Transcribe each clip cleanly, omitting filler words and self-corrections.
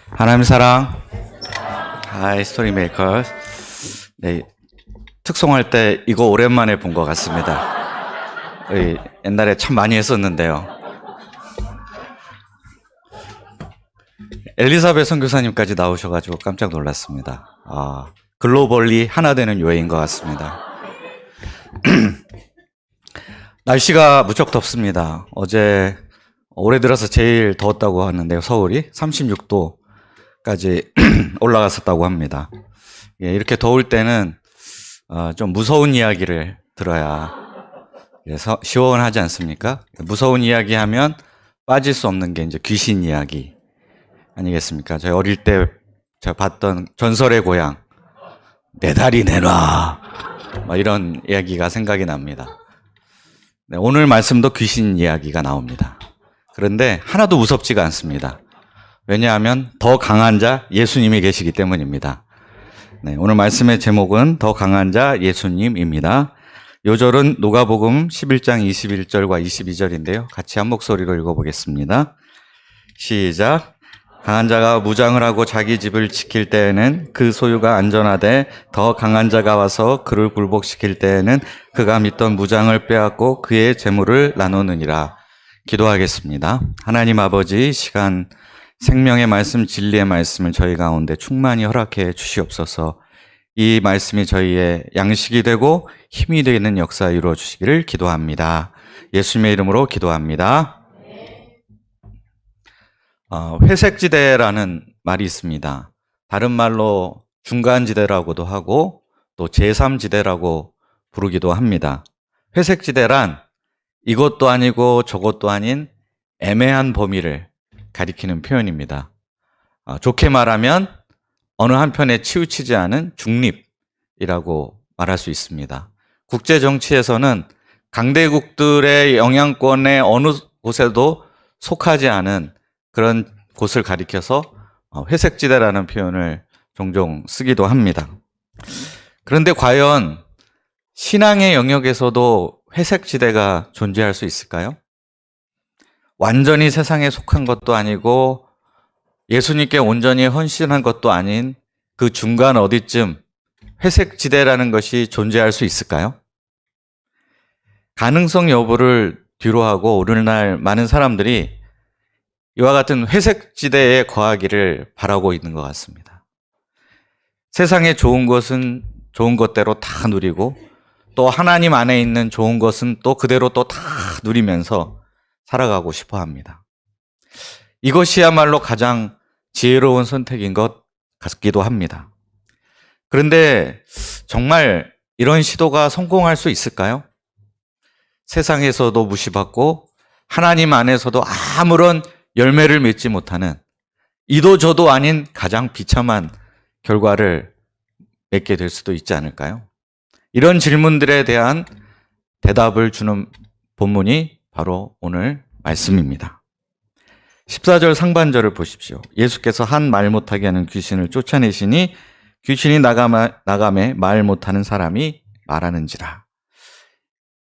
하나님 사랑, 스토리 메이커. 네, 특송할 때 이거 오랜만에 본 것 같습니다. 옛날에 참 많이 했었는데요. 엘리사벳 선교사님까지 나오셔가지고 깜짝 놀랐습니다. 글로벌리 하나 되는 요회인 것 같습니다. 날씨가 무척 덥습니다. 어제 올해 들어서 제일 더웠다고 하는데요. 서울이 36도까지 올라갔었다고 합니다. 이렇게 더울 때는 좀 무서운 이야기를 들어야 시원하지 않습니까? 무서운 이야기 하면 빠질 수 없는 게 이제 귀신 이야기 아니겠습니까? 저희 어릴 때 제가 봤던 전설의 고향, 내 다리 내놔, 이런 이야기가 생각이 납니다. 네, 오늘 말씀도 귀신 이야기가 나옵니다. 그런데 하나도 무섭지가 않습니다. 왜냐하면 더 강한 자 예수님이 계시기 때문입니다. 네, 오늘 말씀의 제목은 더 강한 자 예수님입니다. 요절은 누가복음 11장 21절과 22절인데요. 같이 한 목소리로 읽어보겠습니다. 시작. 강한 자가 무장을 하고 자기 집을 지킬 때에는 그 소유가 안전하되 더 강한 자가 와서 그를 굴복시킬 때에는 그가 믿던 무장을 빼앗고 그의 재물을 나누느니라. 기도하겠습니다. 하나님 아버지, 시간 생명의 말씀, 진리의 말씀을 저희 가운데 충만히 허락해 주시옵소서. 이 말씀이 저희의 양식이 되고 힘이 되는 역사 이루어 주시기를 기도합니다. 예수님의 이름으로 기도합니다. 회색지대라는 말이 있습니다. 다른 말로 중간지대라고도 하고 또 제3지대라고 부르기도 합니다. 회색지대란 이것도 아니고 저것도 아닌 애매한 범위를 가리키는 표현입니다. 좋게 말하면 어느 한편에 치우치지 않은 중립이라고 말할 수 있습니다. 국제정치에서는 강대국들의 영향권의 어느 곳에도 속하지 않은 그런 곳을 가리켜서 회색지대라는 표현을 종종 쓰기도 합니다. 그런데 과연 신앙의 영역에서도 회색지대가 존재할 수 있을까요? 완전히 세상에 속한 것도 아니고 예수님께 온전히 헌신한 것도 아닌 그 중간 어디쯤 회색지대라는 것이 존재할 수 있을까요? 가능성 여부를 뒤로하고 오늘날 많은 사람들이 이와 같은 회색지대에 거하기를 바라고 있는 것 같습니다. 세상에 좋은 것은 좋은 것대로 다 누리고 또 하나님 안에 있는 좋은 것은 또 그대로 또 다 누리면서 살아가고 싶어 합니다. 이것이야말로 가장 지혜로운 선택인 것 같기도 합니다. 그런데 정말 이런 시도가 성공할 수 있을까요? 세상에서도 무시받고 하나님 안에서도 아무런 열매를 맺지 못하는 이도 저도 아닌 가장 비참한 결과를 맺게 될 수도 있지 않을까요? 이런 질문들에 대한 대답을 주는 본문이 바로 오늘 말씀입니다. 14절 상반절을 보십시오. 예수께서 한 말 못하게 하는 귀신을 쫓아내시니 귀신이 나감에 말 못하는 사람이 말하는지라.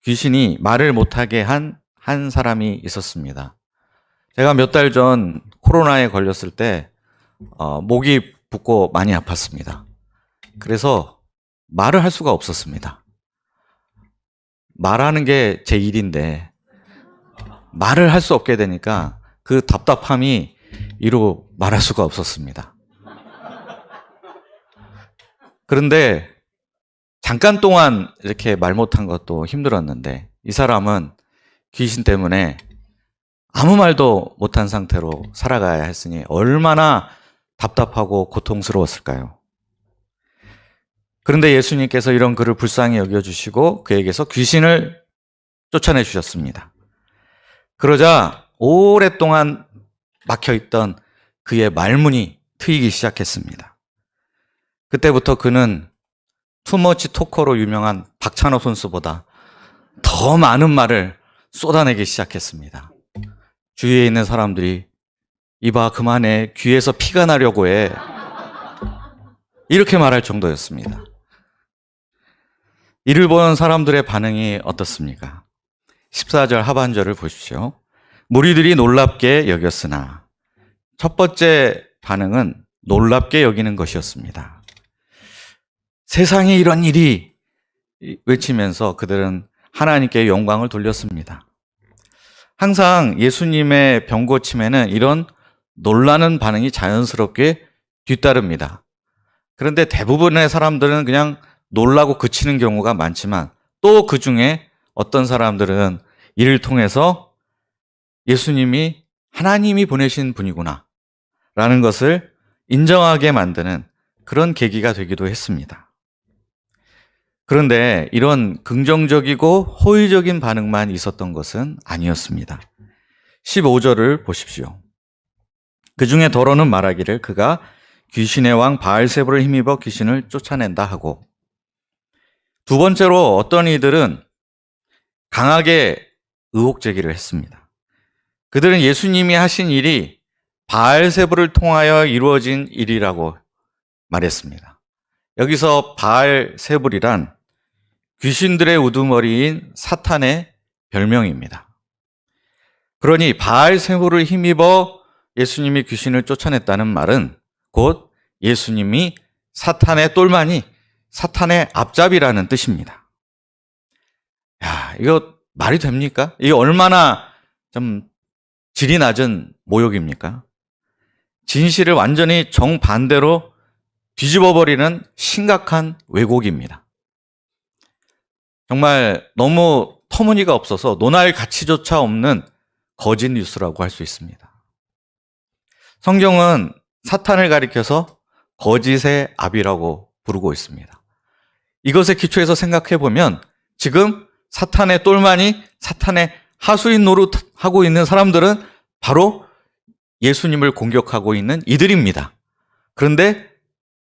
귀신이 말을 못하게 한 사람이 있었습니다. 제가 몇 달 전 코로나에 걸렸을 때 목이 붓고 많이 아팠습니다. 그래서 말을 할 수가 없었습니다. 말하는 게 제 일인데 말을 할 수 없게 되니까 그 답답함이 이루 말할 수가 없었습니다. 그런데 잠깐 동안 이렇게 말 못한 것도 힘들었는데 이 사람은 귀신 때문에 아무 말도 못한 상태로 살아가야 했으니 얼마나 답답하고 고통스러웠을까요? 그런데 예수님께서 이런 그를 불쌍히 여겨주시고 그에게서 귀신을 쫓아내 주셨습니다. 그러자 오랫동안 막혀있던 그의 말문이 트이기 시작했습니다. 그때부터 그는 투머치 토커로 유명한 박찬호 선수보다 더 많은 말을 쏟아내기 시작했습니다. 주위에 있는 사람들이 이봐 그만해 귀에서 피가 나려고 해 이렇게 말할 정도였습니다. 이를 보는 사람들의 반응이 어떻습니까? 14절 하반절을 보십시오. 무리들이 놀랍게 여겼으나 첫 번째 반응은 놀랍게 여기는 것이었습니다. 세상에 이런 일이 외치면서 그들은 하나님께 영광을 돌렸습니다. 항상 예수님의 병 고침에는 이런 놀라는 반응이 자연스럽게 뒤따릅니다. 그런데 대부분의 사람들은 그냥 놀라고 그치는 경우가 많지만 또 그 중에 어떤 사람들은 이를 통해서 예수님이 하나님이 보내신 분이구나 라는 것을 인정하게 만드는 그런 계기가 되기도 했습니다. 그런데 이런 긍정적이고 호의적인 반응만 있었던 것은 아니었습니다. 15절을 보십시오. 그 중에 더러는 말하기를 그가 귀신의 왕 바알세불을 힘입어 귀신을 쫓아낸다 하고, 두 번째로 어떤 이들은 강하게 의혹 제기를 했습니다. 그들은 예수님이 하신 일이 바알세불을 통하여 이루어진 일이라고 말했습니다. 여기서 바알세불이란 귀신들의 우두머리인 사탄의 별명입니다. 그러니 바알세불을 힘입어 예수님이 귀신을 쫓아냈다는 말은 곧 예수님이 사탄의 똘마니, 사탄의 앞잡이라는 뜻입니다. 야, 이거 말이 됩니까? 이게 얼마나 좀 질이 낮은 모욕입니까? 진실을 완전히 정반대로 뒤집어버리는 심각한 왜곡입니다. 정말 너무 터무니가 없어서 논할 가치조차 없는 거짓 뉴스라고 할 수 있습니다. 성경은 사탄을 가리켜서 거짓의 압이라고 부르고 있습니다. 이것에 기초해서 생각해 보면 지금 사탄의 똘마니, 사탄의 하수인 노릇하고 있는 사람들은 바로 예수님을 공격하고 있는 이들입니다. 그런데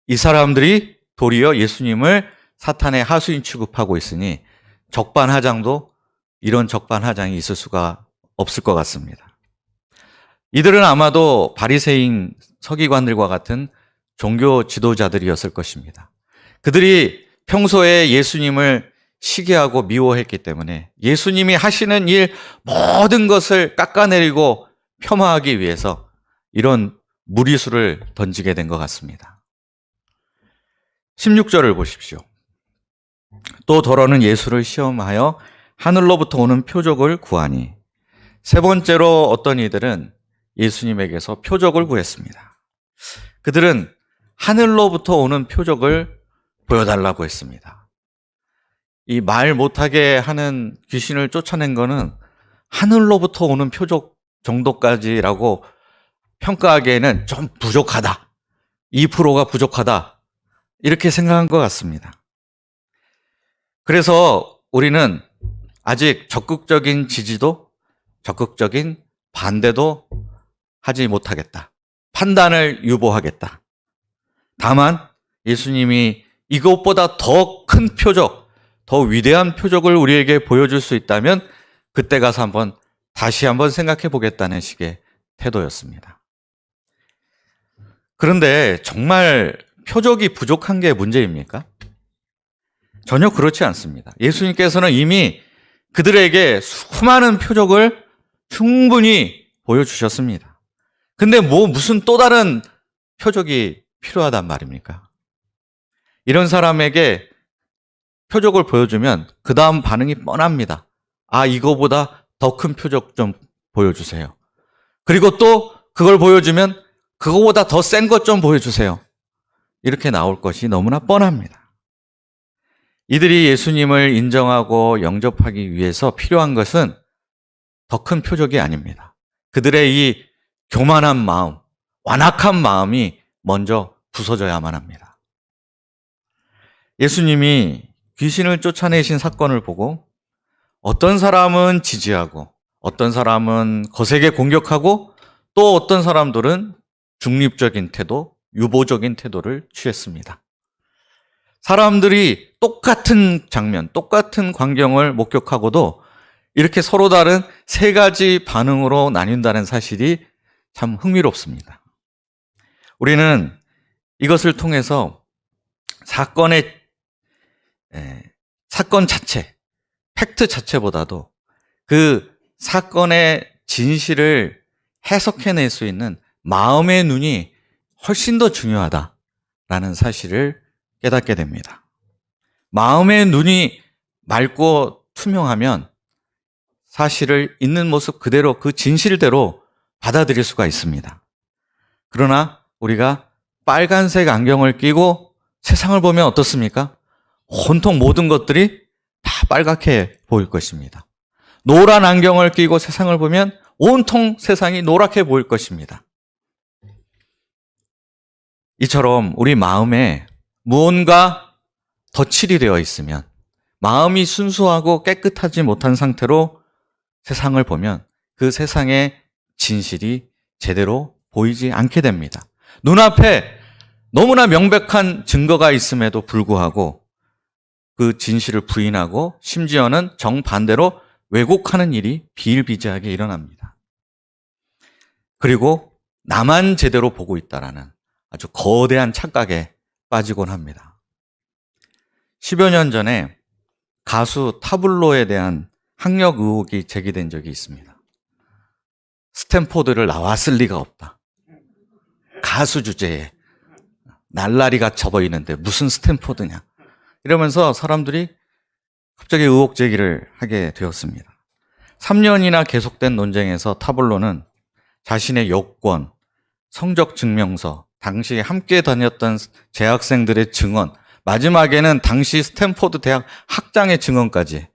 이 사람들이 도리어 예수님을 사탄의 하수인 취급하고 있으니 적반하장도 이런 적반하장이 있을 수가 없을 것 같습니다. 이들은 아마도 바리새인 서기관들과 같은 종교 지도자들이었을 것입니다. 그들이 평소에 예수님을 시기하고 미워했기 때문에 예수님이 하시는 일 모든 것을 깎아내리고 폄하하기 위해서 이런 무리수를 던지게 된 것 같습니다. 16절을 보십시오. 또 더러는 예수를 시험하여 하늘로부터 오는 표적을 구하니, 세 번째로 어떤 이들은 예수님에게서 표적을 구했습니다. 그들은 하늘로부터 오는 표적을 보여달라고 했습니다. 이 말 못하게 하는 귀신을 쫓아낸 거는 하늘로부터 오는 표적 정도까지라고 평가하기에는 좀 부족하다. 2%가 부족하다. 이렇게 생각한 것 같습니다. 그래서 우리는 아직 적극적인 지지도, 적극적인 반대도 하지 못하겠다. 판단을 유보하겠다. 다만 예수님이 이것보다 더 큰 표적, 더 위대한 표적을 우리에게 보여줄 수 있다면 그때 가서 다시 한번 생각해 보겠다는 식의 태도였습니다. 그런데 정말 표적이 부족한 게 문제입니까? 전혀 그렇지 않습니다. 예수님께서는 이미 그들에게 수많은 표적을 충분히 보여주셨습니다. 근데 무슨 또 다른 표적이 필요하단 말입니까? 이런 사람에게 표적을 보여주면 그 다음 반응이 뻔합니다. 아, 이거보다 더 큰 표적 좀 보여주세요. 그리고 또 그걸 보여주면 그거보다 더 센 것 좀 보여주세요. 이렇게 나올 것이 너무나 뻔합니다. 이들이 예수님을 인정하고 영접하기 위해서 필요한 것은 더 큰 표적이 아닙니다. 그들의 이 교만한 마음, 완악한 마음이 먼저 부서져야만 합니다. 예수님이 귀신을 쫓아내신 사건을 보고 어떤 사람은 지지하고 어떤 사람은 거세게 공격하고 또 어떤 사람들은 중립적인 태도, 유보적인 태도를 취했습니다. 사람들이 똑같은 장면, 똑같은 광경을 목격하고도 이렇게 서로 다른 세 가지 반응으로 나뉜다는 사실이 참 흥미롭습니다. 우리는 이것을 통해서 사건 자체, 팩트 자체보다도 그 사건의 진실을 해석해낼 수 있는 마음의 눈이 훨씬 더 중요하다라는 사실을 깨닫게 됩니다. 마음의 눈이 맑고 투명하면 사실을 있는 모습 그대로 그 진실대로 받아들일 수가 있습니다. 그러나 우리가 빨간색 안경을 끼고 세상을 보면 어떻습니까? 온통 모든 것들이 다 빨갛게 보일 것입니다. 노란 안경을 끼고 세상을 보면 온통 세상이 노랗게 보일 것입니다. 이처럼 우리 마음에 무언가 덧칠이 되어 있으면, 마음이 순수하고 깨끗하지 못한 상태로 세상을 보면 그 세상의 진실이 제대로 보이지 않게 됩니다. 눈앞에 너무나 명백한 증거가 있음에도 불구하고 그 진실을 부인하고 심지어는 정반대로 왜곡하는 일이 비일비재하게 일어납니다. 그리고 나만 제대로 보고 있다라는 아주 거대한 착각에 빠지곤 합니다. 10여 년 전에 가수 타블로에 대한 학력 의혹이 제기된 적이 있습니다. 스탠포드를 나왔을 리가 없다. 가수 주제에 날라리가 쳐보이는데 무슨 스탠포드냐. 이러면서 사람들이 갑자기 의혹 제기를 하게 되었습니다. 3년이나 계속된 논쟁에서 타블로는 자신의 여권, 성적 증명서, 당시 함께 다녔던 재학생들의 증언, 마지막에는 당시 스탠포드 대학 학장의 증언까지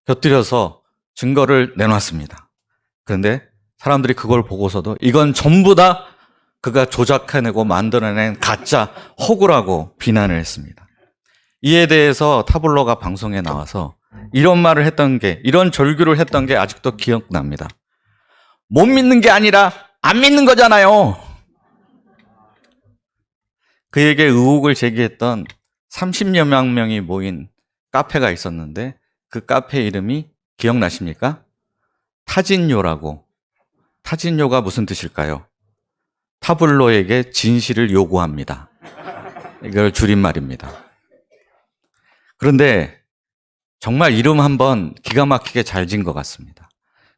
곁들여서 증거를 내놨습니다. 그런데 사람들이 그걸 보고서도 이건 전부 다 그가 조작해내고 만들어낸 가짜 허구라고 비난을 했습니다. 이에 대해서 타블로가 방송에 나와서 이런 말을 했던 게, 이런 절규를 했던 게 아직도 기억납니다. 못 믿는 게 아니라 안 믿는 거잖아요. 그에게 의혹을 제기했던 30여 명이 모인 카페가 있었는데 그 카페 이름이 기억나십니까? 타진요라고. 타진요가 무슨 뜻일까요? 타블로에게 진실을 요구합니다. 이걸 줄임말입니다. 그런데 정말 이름 한번 기가 막히게 잘 지은 것 같습니다.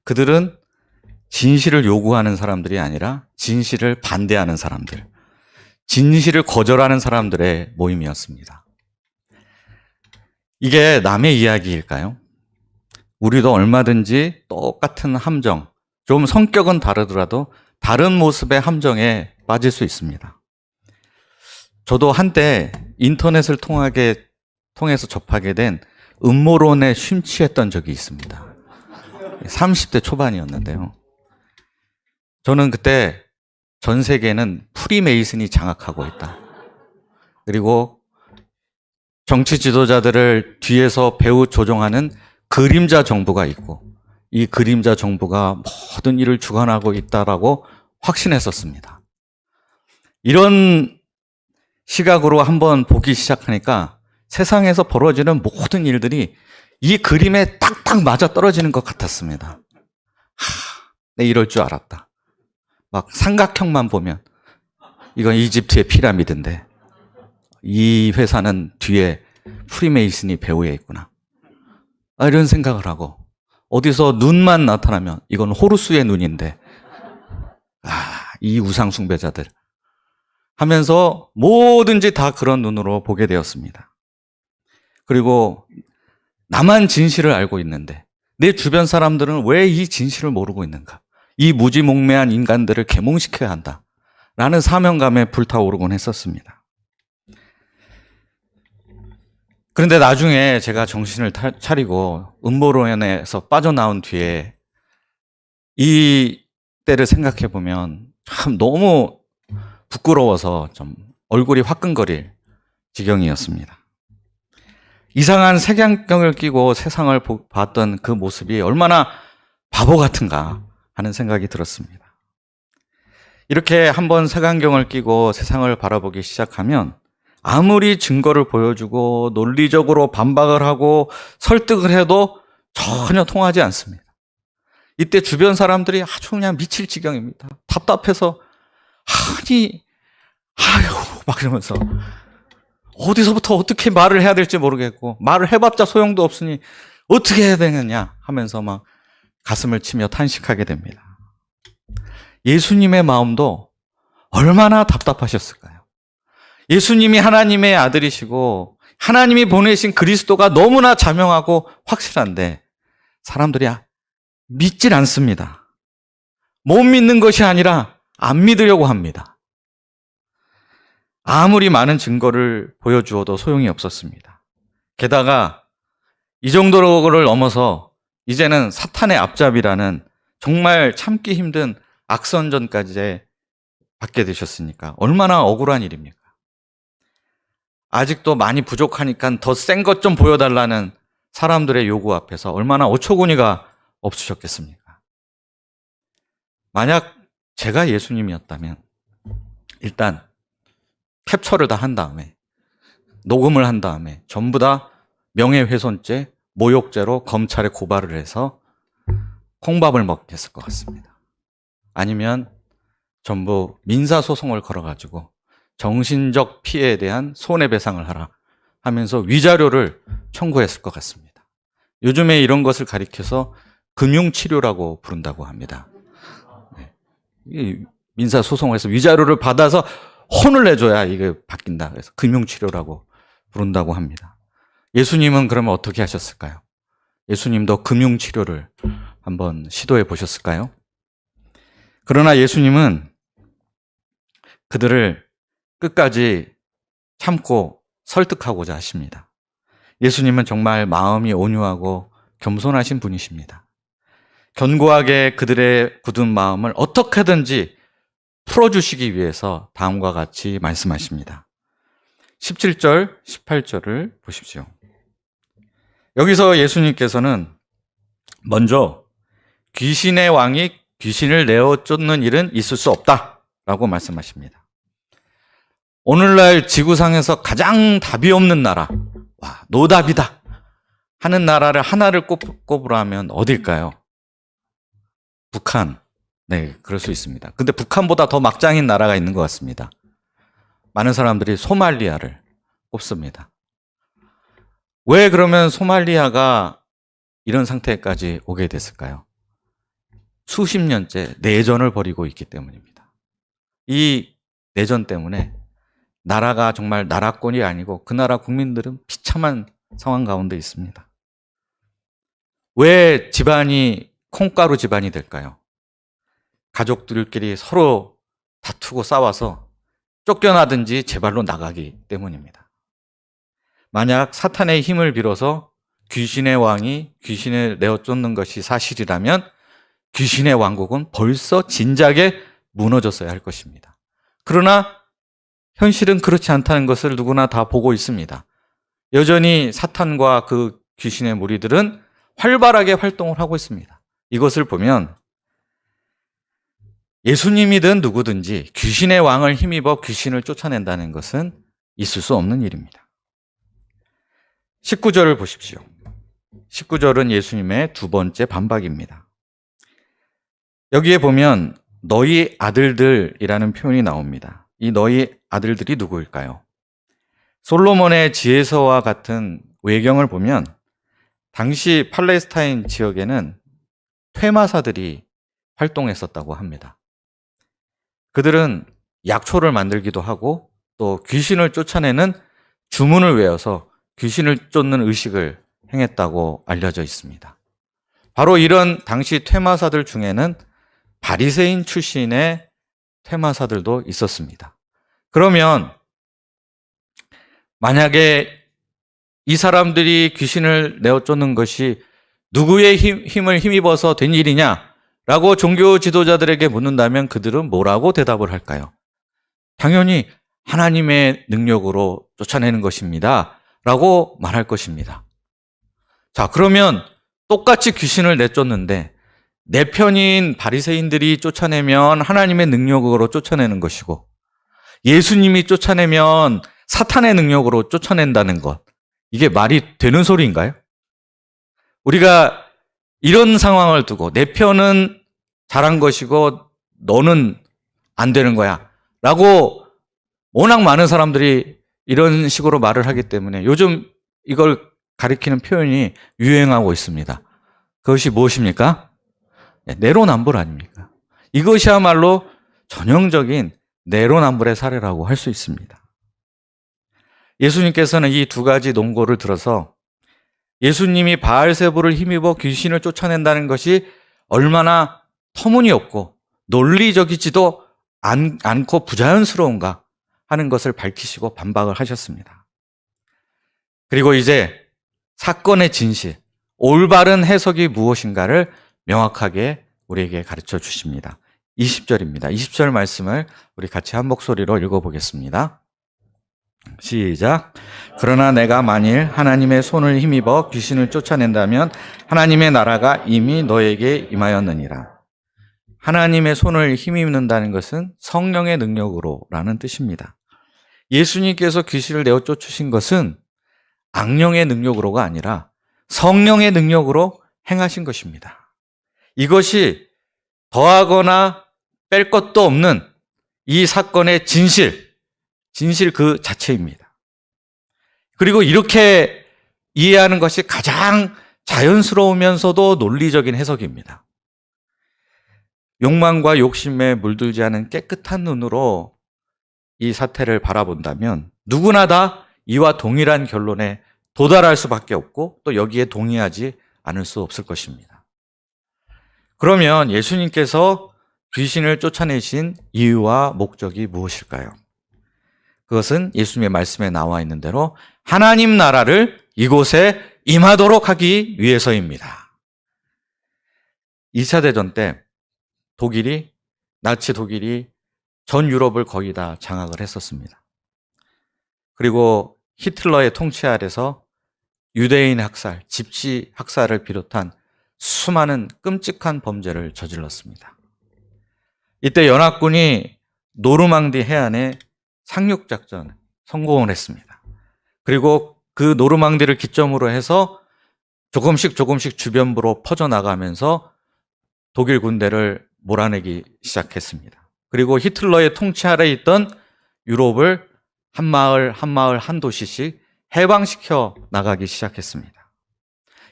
그들은 진실을 요구하는 사람들이 아니라 진실을 반대하는 사람들, 진실을 거절하는 사람들의 모임이었습니다. 이게 남의 이야기일까요? 우리도 얼마든지 똑같은 함정, 좀 성격은 다르더라도 다른 모습의 함정에 빠질 수 있습니다. 저도 한때 인터넷을 통해서 접하게 된 음모론에 심취했던 적이 있습니다. 30대 초반이었는데요. 저는 그때 전 세계는 프리메이슨이 장악하고 있다. 그리고 정치 지도자들을 뒤에서 배후 조종하는 그림자 정부가 있고 이 그림자 정부가 모든 일을 주관하고 있다라고 확신했었습니다. 이런 시각으로 한번 보기 시작하니까 세상에서 벌어지는 모든 일들이 이 그림에 딱딱 맞아 떨어지는 것 같았습니다. 내 이럴 줄 알았다. 막 삼각형만 보면 이건 이집트의 피라미드인데 이 회사는 뒤에 프리메이슨이 배후에 있구나. 이런 생각을 하고 어디서 눈만 나타나면 이건 호루스의 눈인데 이 우상 숭배자들 하면서 뭐든지 다 그런 눈으로 보게 되었습니다. 그리고 나만 진실을 알고 있는데 내 주변 사람들은 왜 이 진실을 모르고 있는가? 이 무지몽매한 인간들을 계몽시켜야 한다. 라는 사명감에 불타오르곤 했었습니다. 그런데 나중에 제가 정신을 차리고 음모론에서 빠져나온 뒤에 이 때를 생각해 보면 참 너무 부끄러워서 좀 얼굴이 화끈거릴 지경이었습니다. 이상한 색안경을 끼고 세상을 봤던 그 모습이 얼마나 바보 같은가 하는 생각이 들었습니다. 이렇게 한번 색안경을 끼고 세상을 바라보기 시작하면 아무리 증거를 보여주고 논리적으로 반박을 하고 설득을 해도 전혀 통하지 않습니다. 이때 주변 사람들이 아주 그냥 미칠 지경입니다. 답답해서 막 이러면서 어디서부터 어떻게 말을 해야 될지 모르겠고 말을 해봤자 소용도 없으니 어떻게 해야 되느냐 하면서 막 가슴을 치며 탄식하게 됩니다. 예수님의 마음도 얼마나 답답하셨을까요? 예수님이 하나님의 아들이시고 하나님이 보내신 그리스도가 너무나 자명하고 확실한데 사람들이 믿질 않습니다. 못 믿는 것이 아니라 안 믿으려고 합니다. 아무리 많은 증거를 보여주어도 소용이 없었습니다. 게다가 이 정도를 넘어서 이제는 사탄의 앞잡이라는 정말 참기 힘든 악선전까지 받게 되셨으니까 얼마나 억울한 일입니까? 아직도 많이 부족하니까 더 센 것 좀 보여달라는 사람들의 요구 앞에서 얼마나 어처구니가 없으셨겠습니까? 만약 제가 예수님이었다면 일단 캡처를 다 한 다음에 녹음을 한 다음에 전부 다 명예훼손죄, 모욕죄로 검찰에 고발을 해서 콩밥을 먹겠을 것 같습니다. 아니면 전부 민사소송을 걸어가지고 정신적 피해에 대한 손해배상을 하라 하면서 위자료를 청구했을 것 같습니다. 요즘에 이런 것을 가리켜서 금융치료라고 부른다고 합니다. 네. 민사소송을 해서 위자료를 받아서 혼을 내줘야 이게 바뀐다. 그래서 금융치료라고 부른다고 합니다. 예수님은 그러면 어떻게 하셨을까요? 예수님도 금융치료를 한번 시도해 보셨을까요? 그러나 예수님은 그들을 끝까지 참고 설득하고자 하십니다. 예수님은 정말 마음이 온유하고 겸손하신 분이십니다. 견고하게 그들의 굳은 마음을 어떻게든지 풀어주시기 위해서 다음과 같이 말씀하십니다. 17절, 18절을 보십시오. 여기서 예수님께서는 먼저 귀신의 왕이 귀신을 내어 쫓는 일은 있을 수 없다라고 말씀하십니다. 오늘날 지구상에서 가장 답이 없는 나라, 와, 노답이다 하는 나라를 하나를 꼽으라면 어딜까요? 북한. 네, 그럴 수 있습니다. 근데 북한보다 더 막장인 나라가 있는 것 같습니다. 많은 사람들이 소말리아를 꼽습니다. 왜 그러면 소말리아가 이런 상태까지 오게 됐을까요? 수십 년째 내전을 벌이고 있기 때문입니다. 이 내전 때문에 나라가 정말 나라권이 아니고 그 나라 국민들은 비참한 상황 가운데 있습니다. 왜 집안이 콩가루 집안이 될까요? 가족들끼리 서로 다투고 싸워서 쫓겨나든지 제발로 나가기 때문입니다. 만약 사탄의 힘을 빌어서 귀신의 왕이 귀신을 내어 쫓는 것이 사실이라면 귀신의 왕국은 벌써 진작에 무너졌어야 할 것입니다. 그러나 현실은 그렇지 않다는 것을 누구나 다 보고 있습니다. 여전히 사탄과 그 귀신의 무리들은 활발하게 활동을 하고 있습니다. 이것을 보면 예수님이든 누구든지 귀신의 왕을 힘입어 귀신을 쫓아낸다는 것은 있을 수 없는 일입니다. 19절을 보십시오. 19절은 예수님의 두 번째 반박입니다. 여기에 보면 너희 아들들이라는 표현이 나옵니다. 이 너희 아들들이 누구일까요? 솔로몬의 지혜서와 같은 외경을 보면 당시 팔레스타인 지역에는 퇴마사들이 활동했었다고 합니다. 그들은 약초를 만들기도 하고 또 귀신을 쫓아내는 주문을 외워서 귀신을 쫓는 의식을 행했다고 알려져 있습니다. 바로 이런 당시 퇴마사들 중에는 바리새인 출신의 퇴마사들도 있었습니다. 그러면 만약에 이 사람들이 귀신을 내어 쫓는 것이 누구의 힘을 힘입어서 된 일이냐라고 종교 지도자들에게 묻는다면 그들은 뭐라고 대답을 할까요? 당연히 하나님의 능력으로 쫓아내는 것입니다 라고 말할 것입니다. 자, 그러면 똑같이 귀신을 내쫓는데 내 편인 바리새인들이 쫓아내면 하나님의 능력으로 쫓아내는 것이고 예수님이 쫓아내면 사탄의 능력으로 쫓아낸다는 것, 이게 말이 되는 소리인가요? 우리가 이런 상황을 두고 내 편은 잘한 것이고 너는 안 되는 거야 라고 워낙 많은 사람들이 이런 식으로 말을 하기 때문에 요즘 이걸 가리키는 표현이 유행하고 있습니다. 그것이 무엇입니까? 내로남불 아닙니까? 이것이야말로 전형적인 내로남불의 사례라고 할 수 있습니다. 예수님께서는 이 두 가지 논거를 들어서 예수님이 바알세불을 힘입어 귀신을 쫓아낸다는 것이 얼마나 터무니없고 논리적이지도 않고 부자연스러운가 하는 것을 밝히시고 반박을 하셨습니다. 그리고 이제 사건의 진실, 올바른 해석이 무엇인가를 명확하게 우리에게 가르쳐 주십니다. 20절입니다. 20절 말씀을 우리 같이 한 목소리로 읽어보겠습니다. 시작. 그러나 내가 만일 하나님의 손을 힘입어 귀신을 쫓아낸다면 하나님의 나라가 이미 너에게 임하였느니라. 하나님의 손을 힘입는다는 것은 성령의 능력으로라는 뜻입니다. 예수님께서 귀신을 내어 쫓으신 것은 악령의 능력으로가 아니라 성령의 능력으로 행하신 것입니다. 이것이 더하거나 뺄 것도 없는 이 사건의 진실 그 자체입니다. 그리고 이렇게 이해하는 것이 가장 자연스러우면서도 논리적인 해석입니다. 욕망과 욕심에 물들지 않은 깨끗한 눈으로 이 사태를 바라본다면 누구나 다 이와 동일한 결론에 도달할 수밖에 없고 또 여기에 동의하지 않을 수 없을 것입니다. 그러면 예수님께서 귀신을 쫓아내신 이유와 목적이 무엇일까요? 그것은 예수님의 말씀에 나와 있는 대로 하나님 나라를 이곳에 임하도록 하기 위해서입니다. 2차 대전 때 나치 독일이 전 유럽을 거의 다 장악을 했었습니다. 그리고 히틀러의 통치 아래서 유대인 학살, 집시 학살을 비롯한 수많은 끔찍한 범죄를 저질렀습니다. 이때 연합군이 노르망디 해안에 상륙작전에 성공을 했습니다. 그리고 그 노르망디를 기점으로 해서 조금씩 주변부로 퍼져나가면서 독일 군대를 몰아내기 시작했습니다. 그리고 히틀러의 통치 아래에 있던 유럽을 한 마을 한 도시씩 해방시켜 나가기 시작했습니다.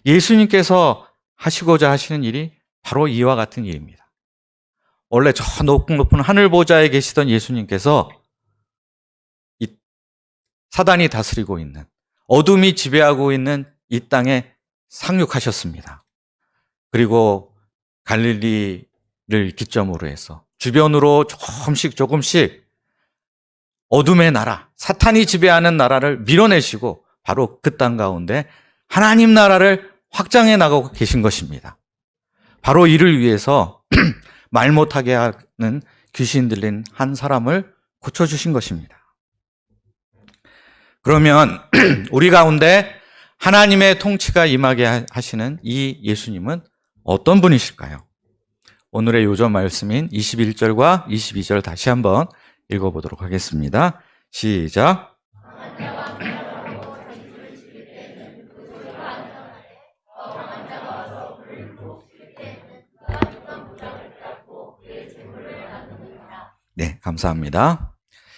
예수님께서 하시고자 하시는 일이 바로 이와 같은 일입니다. 원래 저 높은 하늘 보좌에 계시던 예수님께서 이 사단이 다스리고 있는 어둠이 지배하고 있는 이 땅에 상륙하셨습니다. 그리고 갈릴리를 기점으로 해서 주변으로 조금씩 어둠의 나라, 사탄이 지배하는 나라를 밀어내시고 바로 그 땅 가운데 하나님 나라를 확장해 나가고 계신 것입니다. 바로 이를 위해서 말 못하게 하는 귀신 들린 한 사람을 고쳐주신 것입니다. 그러면 우리 가운데 하나님의 통치가 임하게 하시는 이 예수님은 어떤 분이실까요? 오늘의 요점 말씀인 21절과 22절 다시 한번 읽어보도록 하겠습니다. 시작. 네, 감사합니다.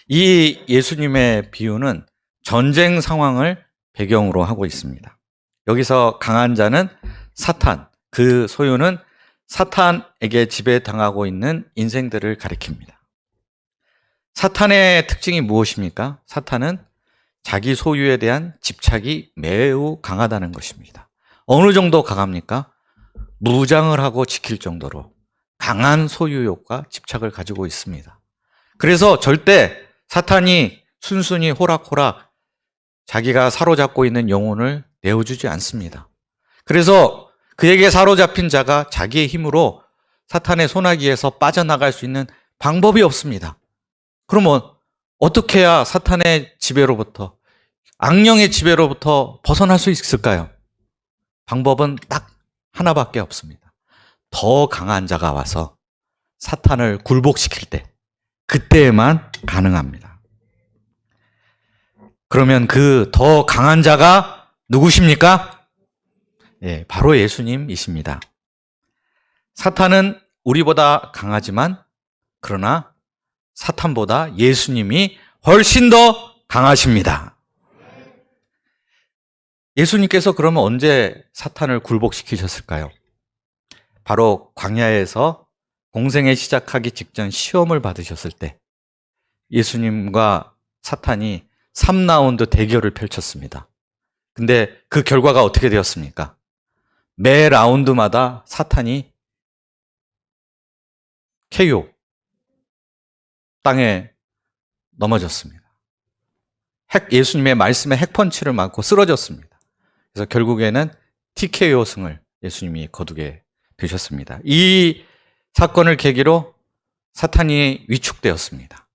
이 예수님의 비유는 전쟁 상황을 배경으로 하고 있습니다. 여기서 강한 자는 사탄, 그 소유는 사탄에게 지배당하고 있는 인생들을 가리킵니다. 사탄의 특징이 무엇입니까? 사탄은 자기 소유에 대한 집착이 매우 강하다는 것입니다. 어느 정도 강합니까? 무장을 하고 지킬 정도로 강한 소유욕과 집착을 가지고 있습니다. 그래서 절대 사탄이 순순히 호락호락 자기가 사로잡고 있는 영혼을 내어주지 않습니다. 그래서 그에게 사로잡힌 자가 자기의 힘으로 사탄의 소나기에서 빠져나갈 수 있는 방법이 없습니다. 그러면 어떻게 해야 사탄의 지배로부터, 악령의 지배로부터 벗어날 수 있을까요? 방법은 딱 하나밖에 없습니다. 더 강한 자가 와서 사탄을 굴복시킬 때, 그때에만 가능합니다. 그러면 그 더 강한 자가 누구십니까? 예, 바로 예수님이십니다. 사탄은 우리보다 강하지만 그러나 사탄보다 예수님이 훨씬 더 강하십니다. 예수님께서 그러면 언제 사탄을 굴복시키셨을까요? 바로 광야에서 공생에 시작하기 직전 시험을 받으셨을 때, 예수님과 사탄이 3라운드 대결을 펼쳤습니다. 근데 그 결과가 어떻게 되었습니까? 매 라운드마다 사탄이 KO, 땅에 넘어졌습니다. 예수님의 말씀에 핵펀치를 맞고 쓰러졌습니다. 그래서 결국에는 TKO 승을 예수님이 거두게 되셨습니다. 이 사건을 계기로 사탄이 위축되었습니다.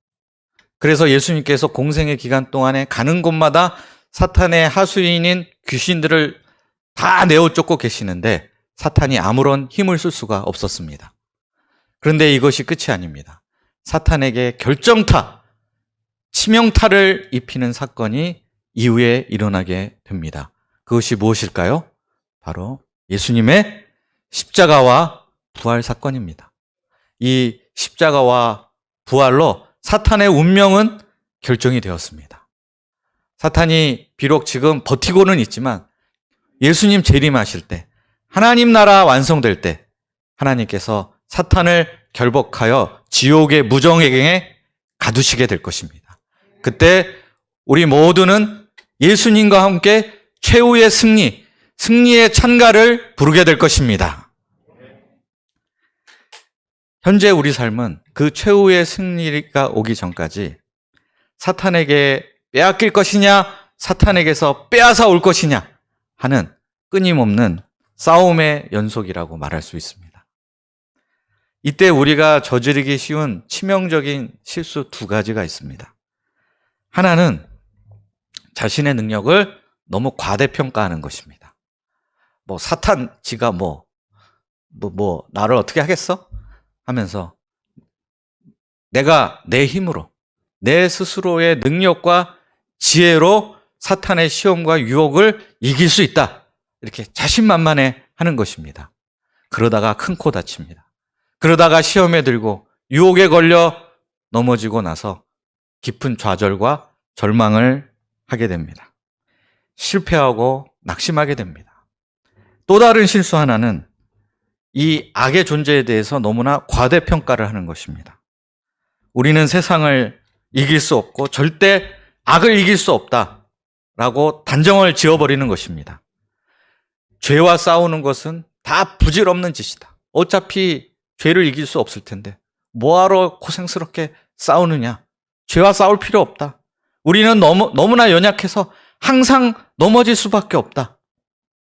그래서 예수님께서 공생의 기간 동안에 가는 곳마다 사탄의 하수인인 귀신들을 다 내어쫓고 계시는데 사탄이 아무런 힘을 쓸 수가 없었습니다. 그런데 이것이 끝이 아닙니다. 사탄에게 결정타, 치명타를 입히는 사건이 이후에 일어나게 됩니다. 그것이 무엇일까요? 바로 예수님의 십자가와 부활 사건입니다. 이 십자가와 부활로 사탄의 운명은 결정이 되었습니다. 사탄이 비록 지금 버티고는 있지만 예수님 재림하실 때, 하나님 나라 완성될 때 하나님께서 사탄을 결박하여 지옥의 무정행에 가두시게 될 것입니다. 그때 우리 모두는 예수님과 함께 최후의 승리의 찬가를 부르게 될 것입니다. 현재 우리 삶은 그 최후의 승리가 오기 전까지 사탄에게 빼앗길 것이냐, 사탄에게서 빼앗아 올 것이냐 하는 끊임없는 싸움의 연속이라고 말할 수 있습니다. 이때 우리가 저지르기 쉬운 치명적인 실수 2가지가 있습니다. 하나는 자신의 능력을 너무 과대평가하는 것입니다. 사탄 지가 나를 어떻게 하겠어? 하면서 내가 내 힘으로, 내 스스로의 능력과 지혜로 사탄의 시험과 유혹을 이길 수 있다. 이렇게 자신만만해 하는 것입니다. 그러다가 큰 코 다칩니다. 그러다가 시험에 들고 유혹에 걸려 넘어지고 나서 깊은 좌절과 절망을 하게 됩니다. 실패하고 낙심하게 됩니다. 또 다른 실수 하나는 이 악의 존재에 대해서 너무나 과대평가를 하는 것입니다. 우리는 세상을 이길 수 없고 절대 악을 이길 수 없다라고 단정을 지어버리는 것입니다. 죄와 싸우는 것은 다 부질없는 짓이다. 어차피 죄를 이길 수 없을 텐데 뭐하러 고생스럽게 싸우느냐. 죄와 싸울 필요 없다. 우리는 너무나 연약해서 항상 넘어질 수밖에 없다.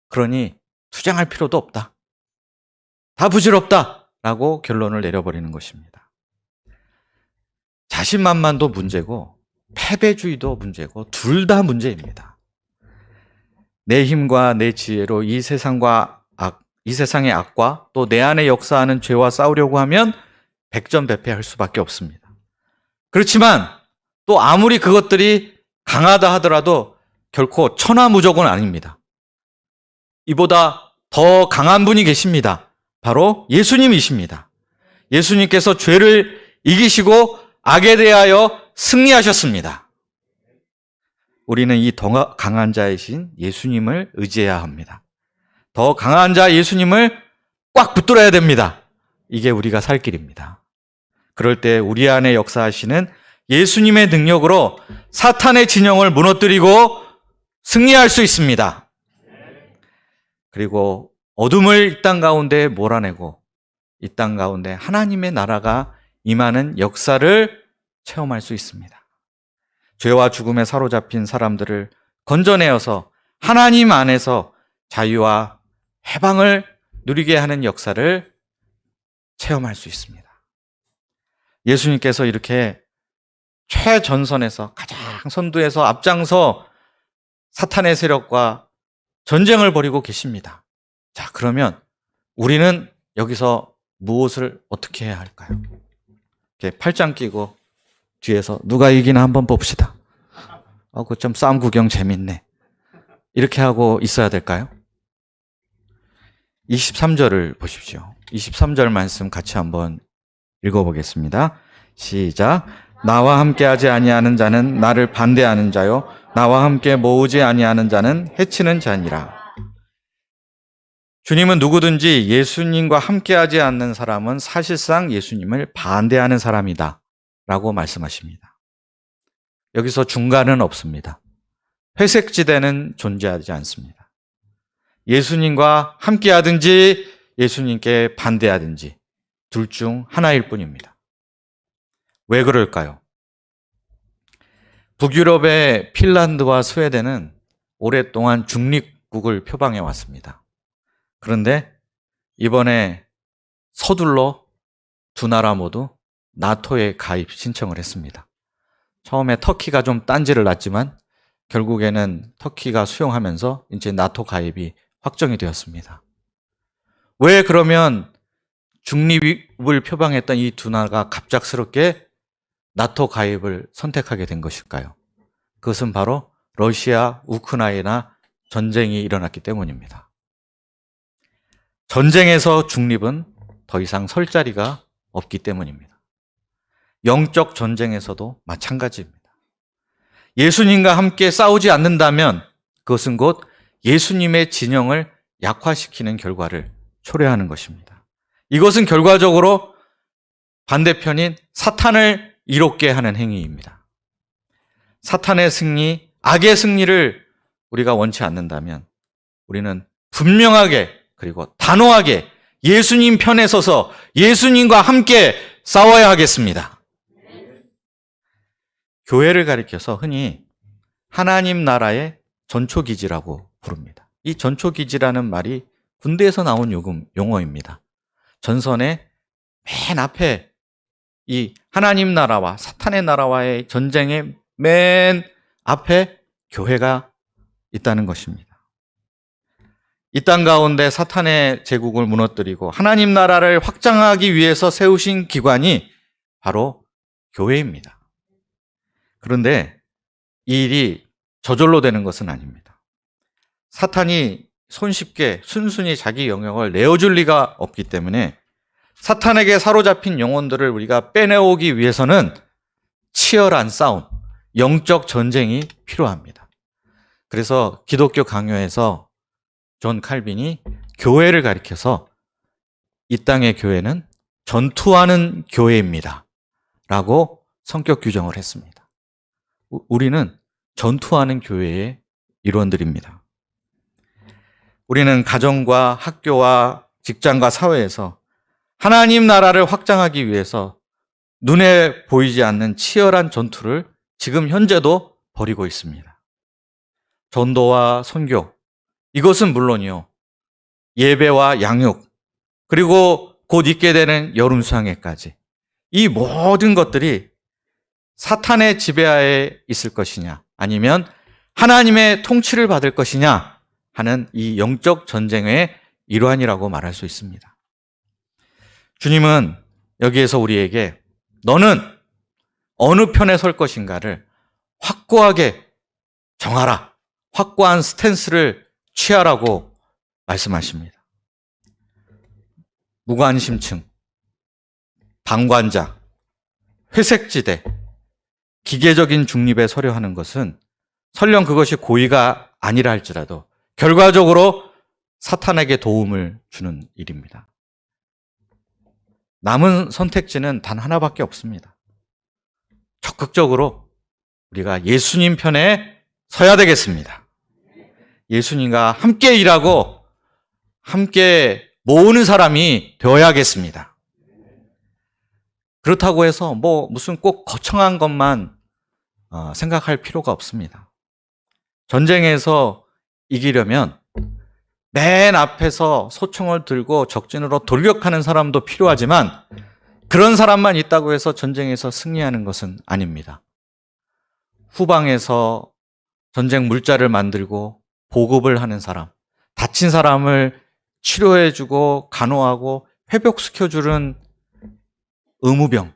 그러니 투쟁할 필요도 없다. 다 부질없다라고 결론을 내려버리는 것입니다. 자신만만도 문제고 패배주의도 문제고 둘 다 문제입니다. 내 힘과 내 지혜로 이 세상의 악과 또 내 안에 역사하는 죄와 싸우려고 하면 백전백패할 수밖에 없습니다. 그렇지만 또 아무리 그것들이 강하다 하더라도 결코 천하무적은 아닙니다. 이보다 더 강한 분이 계십니다. 바로 예수님이십니다. 예수님께서 죄를 이기시고 악에 대하여 승리하셨습니다. 우리는 이 더 강한 자이신 예수님을 의지해야 합니다. 더 강한 자 예수님을 꽉 붙들어야 됩니다. 이게 우리가 살 길입니다. 그럴 때 우리 안에 역사하시는 예수님의 능력으로 사탄의 진영을 무너뜨리고 승리할 수 있습니다. 그리고 어둠을 이 땅 가운데 몰아내고 이 땅 가운데 하나님의 나라가 임하는 역사를 체험할 수 있습니다. 죄와 죽음에 사로잡힌 사람들을 건져내어서 하나님 안에서 자유와 해방을 누리게 하는 역사를 체험할 수 있습니다. 예수님께서 이렇게 최전선에서 가장 선두에서 앞장서 사탄의 세력과 전쟁을 벌이고 계십니다. 자, 그러면 우리는 여기서 무엇을 어떻게 해야 할까요? 이렇게 팔짱 끼고 뒤에서 누가 이기나 한번 봅시다. 그 좀 싸움 구경 재밌네. 이렇게 하고 있어야 될까요? 23절을 보십시오. 23절 말씀 같이 한번 읽어보겠습니다. 시작. 나와 함께하지 아니하는 자는 나를 반대하는 자요, 나와 함께 모으지 아니하는 자는 해치는 자니라. 주님은 누구든지 예수님과 함께하지 않는 사람은 사실상 예수님을 반대하는 사람이다 라고 말씀하십니다. 여기서 중간은 없습니다. 회색지대는 존재하지 않습니다. 예수님과 함께하든지 예수님께 반대하든지 둘 중 하나일 뿐입니다. 왜 그럴까요? 북유럽의 핀란드와 스웨덴은 오랫동안 중립국을 표방해 왔습니다. 그런데 이번에 서둘러 두 나라 모두 나토에 가입 신청을 했습니다. 처음에 터키가 좀 딴지를 놨지만 결국에는 터키가 수용하면서 이제 나토 가입이 확정이 되었습니다. 왜 그러면 중립을 표방했던 이 두 나라가 갑작스럽게 나토 가입을 선택하게 된 것일까요? 그것은 바로 러시아, 우크라이나 전쟁이 일어났기 때문입니다. 전쟁에서 중립은 더 이상 설 자리가 없기 때문입니다. 영적 전쟁에서도 마찬가지입니다. 예수님과 함께 싸우지 않는다면 그것은 곧 예수님의 진영을 약화시키는 결과를 초래하는 것입니다. 이것은 결과적으로 반대편인 사탄을 이롭게 하는 행위입니다. 사탄의 승리, 악의 승리를 우리가 원치 않는다면 우리는 분명하게 그리고 단호하게 예수님 편에 서서 예수님과 함께 싸워야 하겠습니다. 교회를 가리켜서 흔히 하나님 나라의 전초기지라고 부릅니다. 이 전초기지라는 말이 군대에서 나온 용어입니다. 전선의 맨 앞에 이 하나님 나라와 사탄의 나라와의 전쟁의 맨 앞에 교회가 있다는 것입니다. 이 땅 가운데 사탄의 제국을 무너뜨리고 하나님 나라를 확장하기 위해서 세우신 기관이 바로 교회입니다. 그런데 이 일이 저절로 되는 것은 아닙니다. 사탄이 손쉽게 순순히 자기 영역을 내어줄 리가 없기 때문에 사탄에게 사로잡힌 영혼들을 우리가 빼내오기 위해서는 치열한 싸움, 영적 전쟁이 필요합니다. 그래서 기독교 강요에서 존 칼빈이 교회를 가리켜서 이 땅의 교회는 전투하는 교회입니다. 라고 성격 규정을 했습니다. 우리는 전투하는 교회의 일원들입니다. 우리는 가정과 학교와 직장과 사회에서 하나님 나라를 확장하기 위해서 눈에 보이지 않는 치열한 전투를 지금 현재도 벌이고 있습니다. 전도와 선교, 이것은 물론이요. 예배와 양육, 그리고 곧 있게 되는 여름 수양회까지 이 모든 것들이 사탄의 지배하에 있을 것이냐 아니면 하나님의 통치를 받을 것이냐 하는 이 영적 전쟁의 일환이라고 말할 수 있습니다. 주님은 여기에서 우리에게 너는 어느 편에 설 것인가를 확고하게 정하라. 확고한 스탠스를 취하라고 말씀하십니다. 무관심층, 방관자, 회색지대, 기계적인 중립에 서려 하는 것은 설령 그것이 고의가 아니라 할지라도 결과적으로 사탄에게 도움을 주는 일입니다. 남은 선택지는 단 하나밖에 없습니다. 적극적으로 우리가 예수님 편에 서야 되겠습니다. 예수님과 함께 일하고 함께 모으는 사람이 되어야겠습니다. 그렇다고 해서 무슨 꼭 거창한 것만 생각할 필요가 없습니다. 전쟁에서 이기려면 맨 앞에서 소총을 들고 적진으로 돌격하는 사람도 필요하지만 그런 사람만 있다고 해서 전쟁에서 승리하는 것은 아닙니다. 후방에서 전쟁 물자를 만들고 보급을 하는 사람, 다친 사람을 치료해주고 간호하고 회복시켜주는 의무병,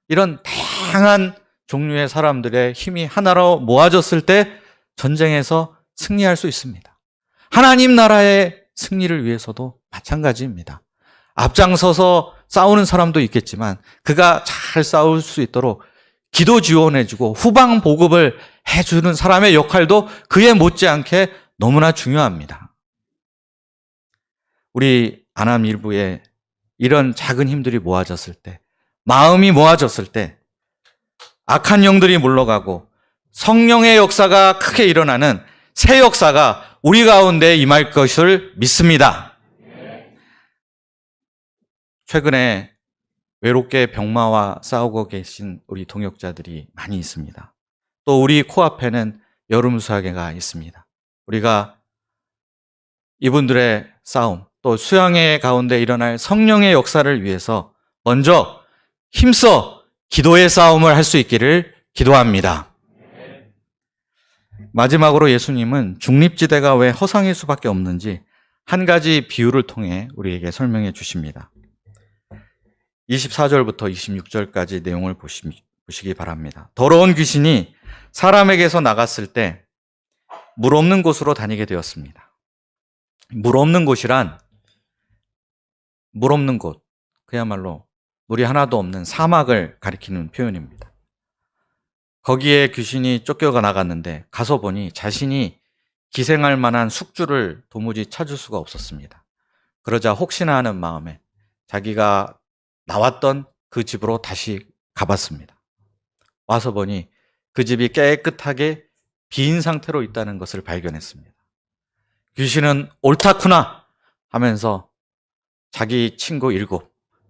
이런 다양한 종류의 사람들의 힘이 하나로 모아졌을 때 전쟁에서 승리할 수 있습니다. 하나님 나라의 승리를 위해서도 마찬가지입니다. 앞장서서 싸우는 사람도 있겠지만 그가 잘 싸울 수 있도록 기도 지원해주고 후방 보급을 해주는 사람의 역할도 그에 못지않게 너무나 중요합니다. 우리 안암 일부에 이런 작은 힘들이 모아졌을 때, 마음이 모아졌을 때 악한 영들이 물러가고 성령의 역사가 크게 일어나는 새 역사가 우리 가운데 임할 것을 믿습니다. 최근에 외롭게 병마와 싸우고 계신 우리 동역자들이 많이 있습니다. 또 우리 코앞에는 여름 수학회가 있습니다. 우리가 이분들의 싸움, 또 수양회 가운데 일어날 성령의 역사를 위해서 먼저 힘써 기도의 싸움을 할 수 있기를 기도합니다. 마지막으로 예수님은 중립지대가 왜 허상일 수밖에 없는지 한 가지 비유를 통해 우리에게 설명해 주십니다. 24절부터 26절까지 내용을 보시기 바랍니다. 더러운 귀신이 사람에게서 나갔을 때 물 없는 곳으로 다니게 되었습니다. 물 없는 곳이란 물 없는 곳, 그야말로 물이 하나도 없는 사막을 가리키는 표현입니다. 거기에 귀신이 쫓겨가 나갔는데 가서 보니 자신이 기생할 만한 숙주를 도무지 찾을 수가 없었습니다. 그러자 혹시나 하는 마음에 자기가 나왔던 그 집으로 다시 가봤습니다. 와서 보니 그 집이 깨끗하게 빈 상태로 있다는 것을 발견했습니다. 귀신은 옳다구나 하면서 자기 친구 7,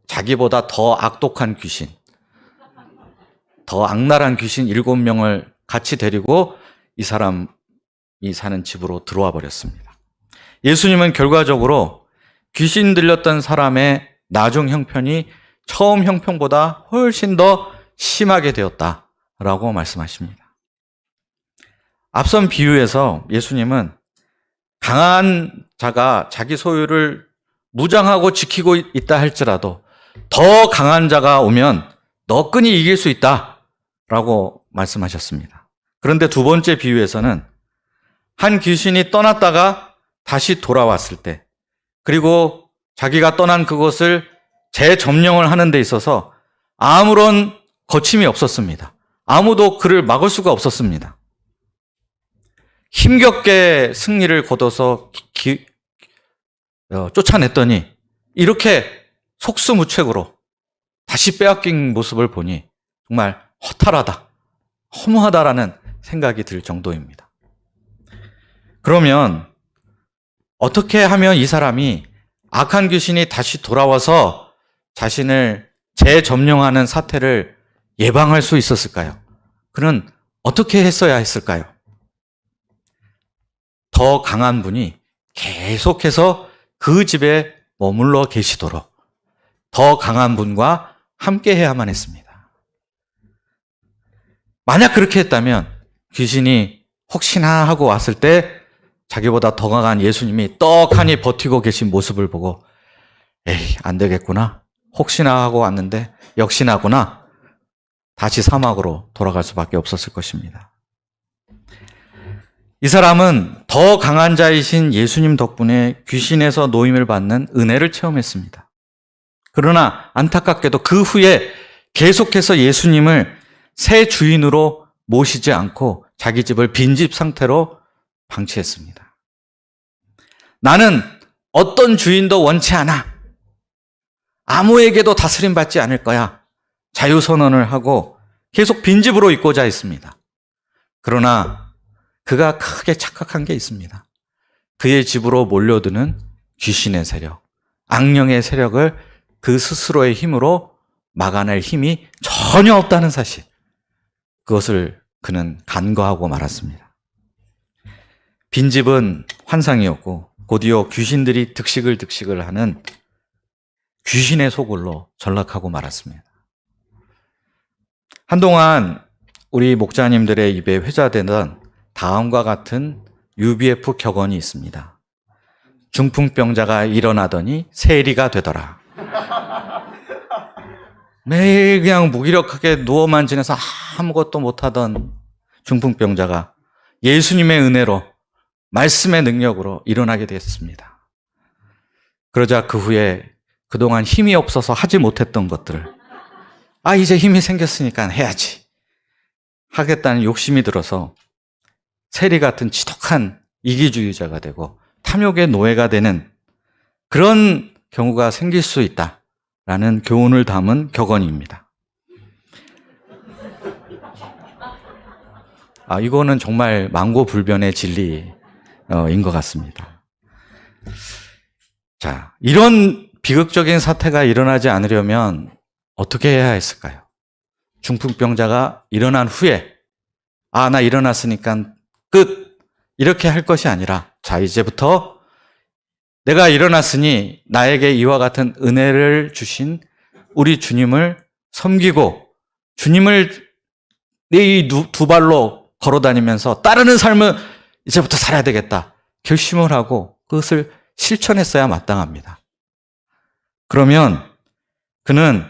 자기보다 더 악독한 귀신, 더 악랄한 귀신 7명을 같이 데리고 이 사람이 사는 집으로 들어와 버렸습니다. 예수님은 결과적으로 귀신 들렸던 사람의 나중 형편이 처음 형편보다 훨씬 더 심하게 되었다라고 말씀하십니다. 앞선 비유에서 예수님은 강한 자가 자기 소유를 무장하고 지키고 있다 할지라도 더 강한 자가 오면 너 끈이 이길 수 있다라고 말씀하셨습니다. 그런데 두 번째 비유에서는 한 귀신이 떠났다가 다시 돌아왔을 때, 그리고 자기가 떠난 그곳을 재점령을 하는 데 있어서 아무런 거침이 없었습니다. 아무도 그를 막을 수가 없었습니다. 힘겹게 승리를 거둬서 쫓아냈더니 이렇게 속수무책으로 다시 빼앗긴 모습을 보니 정말 허탈하다, 허무하다라는 생각이 들 정도입니다. 그러면 어떻게 하면 이 사람이 악한 귀신이 다시 돌아와서 자신을 재점령하는 사태를 예방할 수 있었을까요? 그는 어떻게 했어야 했을까요? 더 강한 분이 계속해서 그 집에 머물러 계시도록 더 강한 분과 함께 해야만 했습니다. 만약 그렇게 했다면 귀신이 혹시나 하고 왔을 때 자기보다 더 강한 예수님이 떡하니 버티고 계신 모습을 보고 에이, 안 되겠구나. 혹시나 하고 왔는데 역시나구나. 다시 사막으로 돌아갈 수밖에 없었을 것입니다. 이 사람은 더 강한 자이신 예수님 덕분에 귀신에서 노임을 받는 은혜를 체험했습니다. 그러나 안타깝게도 그 후에 계속해서 예수님을 새 주인으로 모시지 않고 자기 집을 빈집 상태로 방치했습니다. 나는 어떤 주인도 원치 않아. 아무에게도 다스림받지 않을 거야. 자유선언을 하고 계속 빈집으로 있고자 했습니다. 그러나 그가 크게 착각한 게 있습니다. 그의 집으로 몰려드는 귀신의 세력, 악령의 세력을 그 스스로의 힘으로 막아낼 힘이 전혀 없다는 사실. 그것을 그는 간과하고 말았습니다. 빈집은 환상이었고 곧이어 귀신들이 득식을 하는 귀신의 소굴로 전락하고 말았습니다. 한동안 우리 목자님들의 입에 회자되던 다음과 같은 UBF 격언이 있습니다. 중풍병자가 일어나더니 세리가 되더라. 매일 그냥 무기력하게 누워만 지내서 아무것도 못하던 중풍병자가 예수님의 은혜로 말씀의 능력으로 일어나게 됐습니다. 그러자 그 후에 그동안 힘이 없어서 하지 못했던 것들을 이제 힘이 생겼으니까 해야지 하겠다는 욕심이 들어서 세리 같은 지독한 이기주의자가 되고 탐욕의 노예가 되는 그런 경우가 생길 수 있다라는 교훈을 담은 격언입니다. 이거는 정말 망고불변의 진리인 것 같습니다. 자, 이런 비극적인 사태가 일어나지 않으려면 어떻게 해야 했을까요? 중풍병자가 일어난 후에 나 일어났으니까 끝! 이렇게 할 것이 아니라 자, 이제부터 내가 일어났으니 나에게 이와 같은 은혜를 주신 우리 주님을 섬기고 주님을 내 이 두 발로 걸어다니면서 따르는 삶을 이제부터 살아야 되겠다. 결심을 하고 그것을 실천했어야 마땅합니다. 그러면 그는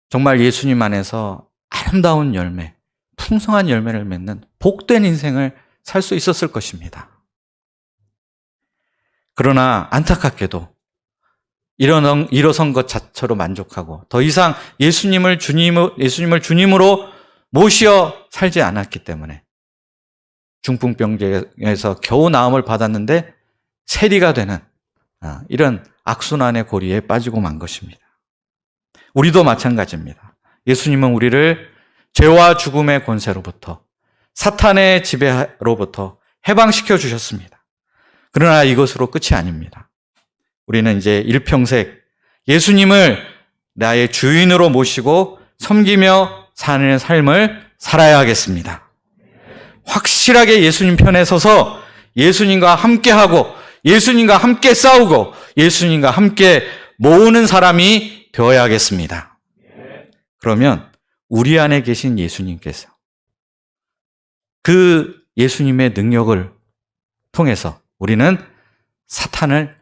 정말 예수님 안에서 아름다운 열매, 풍성한 열매를 맺는 복된 인생을 살 수 있었을 것입니다. 그러나 안타깝게도 일어선 것 자체로 만족하고 더 이상 예수님을 주님으로 모시어 살지 않았기 때문에 중풍병자에서 겨우 나음을 받았는데 세리가 되는 이런 악순환의 고리에 빠지고 만 것입니다. 우리도 마찬가지입니다. 예수님은 우리를 죄와 죽음의 권세로부터 사탄의 지배로부터 해방시켜 주셨습니다. 그러나 이것으로 끝이 아닙니다. 우리는 이제 일평생 예수님을 나의 주인으로 모시고 섬기며 사는 삶을 살아야 하겠습니다. 확실하게 예수님 편에 서서 예수님과 함께하고 예수님과 함께 싸우고 예수님과 함께 모으는 사람이 되어야겠습니다. 그러면 우리 안에 계신 예수님께서 그 예수님의 능력을 통해서 우리는 사탄을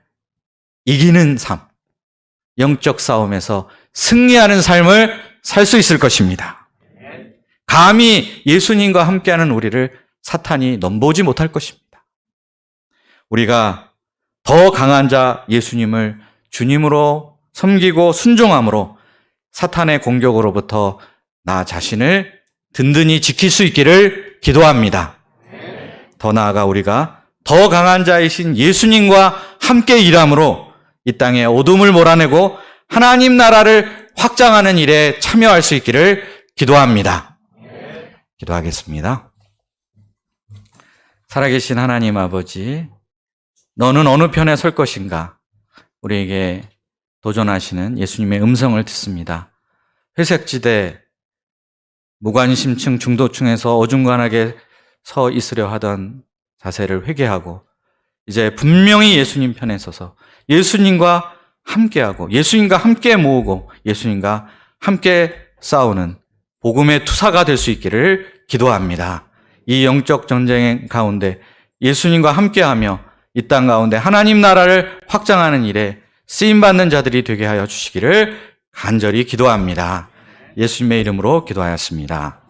이기는 삶, 영적 싸움에서 승리하는 삶을 살 수 있을 것입니다. 감히 예수님과 함께하는 우리를 사탄이 넘보지 못할 것입니다. 우리가 더 강한 자 예수님을 주님으로 섬기고 순종함으로 사탄의 공격으로부터 나 자신을 든든히 지킬 수 있기를 기도합니다. 더 나아가 우리가 더 강한 자이신 예수님과 함께 일함으로 이 땅의 어둠을 몰아내고 하나님 나라를 확장하는 일에 참여할 수 있기를 기도합니다. 기도하겠습니다. 살아계신 하나님 아버지, 너는 어느 편에 설 것인가? 우리에게 도전하시는 예수님의 음성을 듣습니다. 회색지대, 무관심층, 중도층에서 어중간하게 서 있으려 하던 자세를 회개하고 이제 분명히 예수님 편에 서서 예수님과 함께하고 예수님과 함께 모으고 예수님과 함께 싸우는 복음의 투사가 될 수 있기를 기도합니다. 이 영적 전쟁 가운데 예수님과 함께하며 이 땅 가운데 하나님 나라를 확장하는 일에 쓰임받는 자들이 되게 하여 주시기를 간절히 기도합니다. 예수님의 이름으로 기도하였습니다.